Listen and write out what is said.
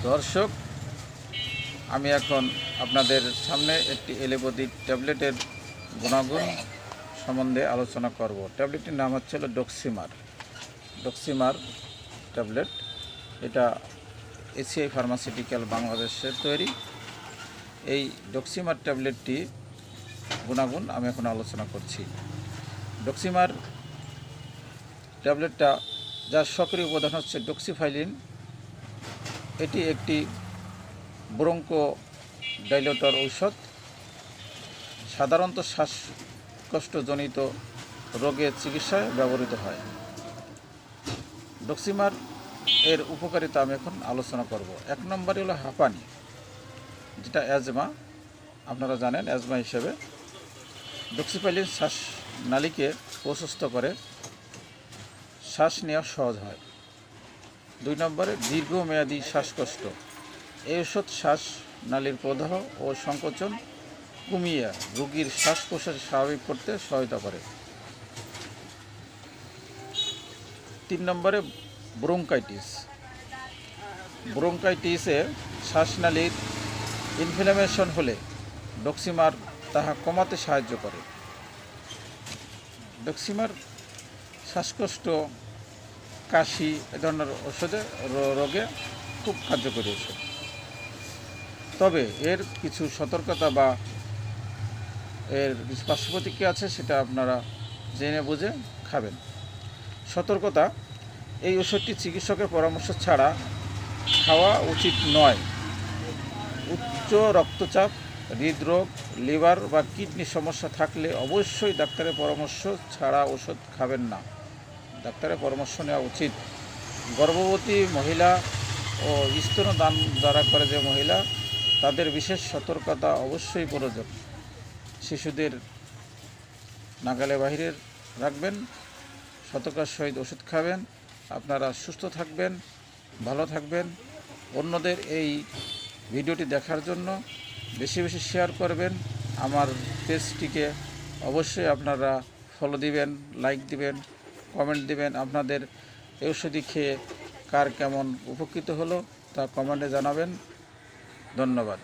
দর্শক, আমি এখন আপনাদের সামনে একটি এলোপ্যাথি ট্যাবলেটের গুণাগুণ সম্বন্ধে আলোচনা করব। ট্যাবলেটটির নাম হচ্ছে ডক্সিমার ট্যাবলেট। এটা এসিআই ফার্মাসিউটিক্যাল বাংলাদেশের তৈরি। এই ডক্সিমার ট্যাবলেটটি গুণাগুণ আমি এখন আলোচনা করছি। ডক্সিমার ট্যাবলেটটা যার সক্রিয় উপাদান হচ্ছে ডক্সিফাইলিন। এটি একটি ব্রঙ্কো ডাইলেটর ঔষধ। সাধারণত শ্বাসকষ্টজনিত রোগের চিকিৎসায় ব্যবহৃত হয়। ডক্সিমার এর উপকারিতা আমি এখন আলোচনা করব। 1 নম্বরে হলো হাঁপানি, যেটা অ্যাজমা। আপনারা জানেন অ্যাজমা হিসেবে ডক্সিফাইলিন শ্বাসনালীকে প্রশস্ত করে, শ্বাস নেওয়া সহজ হয়। 2 নম্বরে দীর্ঘমেয়াদী শ্বাসকষ্ট। এই ওষুধ শ্বাসনালীর প্রদাহ ও সংকোচন কমিয়ে রোগীর শ্বাস প্রশ্বাস স্বাভাবিক করতে সহায়তা করে। 3 নম্বরে ব্রঙ্কাইটিসে শ্বাসনালীর ইনফ্লামেশন হলে ডক্সিমার তাহা কমাতে সাহায্য করে। ডক্সিমার শ্বাসকষ্ট, কাশি এ ধরনের ওষুধে রোগে খুব কার্যকরী ওষুধ। তবে এর কিছু সতর্কতা বা এর কিছু পার্শ্ব প্রতিক্রিয়া আছে, সেটা আপনারা জেনে বুঝে খাবেন। সতর্কতা: এই ওষুধটি চিকিৎসকের পরামর্শ ছাড়া খাওয়া উচিত নয়। উচ্চ রক্তচাপ, হৃদরোগ, লিভার বা কিডনির সমস্যা থাকলে অবশ্যই ডাক্তারের পরামর্শ ছাড়া ওষুধ খাবেন না। ডাক্তারের পরামর্শ নেওয়া উচিত। গর্ভবতী মহিলা ও স্তনদান যারা করে যে মহিলা, তাদের বিশেষ সতর্কতা অবশ্যই প্রয়োজন। শিশুদের নাগালে বাহিরে রাখবেন, সতর্কতার সহিত ওষুধ খাবেন। আপনারা সুস্থ থাকবেন, ভালো থাকবেন। অন্যদের এই ভিডিওটি দেখার জন্য বেশি বেশি শেয়ার করবেন। আমার পেজটিকে অবশ্যই আপনারা ফলো দিবেন, লাইক দিবেন, কমেন্ট দিবেন। আপনাদের এই ওষুধি খেয়ে কার কেমন উপকৃত হলো তা কমেন্টে জানাবেন। ধন্যবাদ।